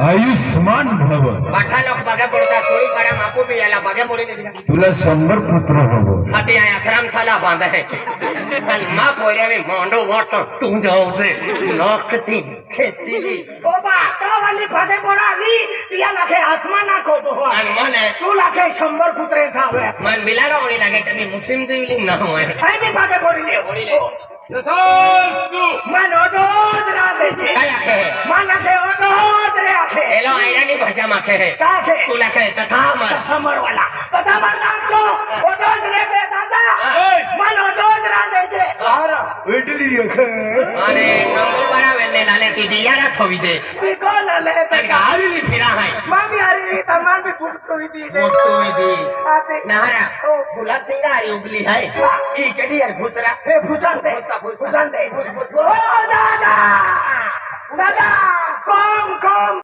आयुष्मान भव. पाठा लोक बघा पडतात सोळी काढा मापू बी याला बघा पडू दे तुला 100 पुत्र हवं. आता या आश्रम साला बांधा है आणि मा पोऱ्या मी मोंडो मोठो तू जाऊ दे नोकती खेची बाबा वाली भागे पडाली या लाखे आसमान नाखो आणि મને तू लाखे 100 कुत्रे जावे मन बिलारा होणी लागे તમે મુસ્લિમ દેવલી ના હોય आई मी भागे पडली હોળી લે मन ओटोज राधे छे काय आहे मन लाखे ओटोज रे आखे એલો આયરાની ભાષા માં કહે का छे તું લખે તથા મર समर वाला तथा मन नाखो ओटोज रे बे दादा मन ओटोज राधे छे हार वेटली रखे. અને નંબર બરાબર ને લાલે તી દિયારા થોવી દે ती कोण आले અને ગાડીની ફેરા હાય मामी हरी तमान भी पुटतो दी મોટો દી आते નારા ગુલાબ સિંહ હારી ઉગલી હાય ઈ કેડી યાર ઘુસરા हे फुसांते फुसांते ओ दादा दादा कम कम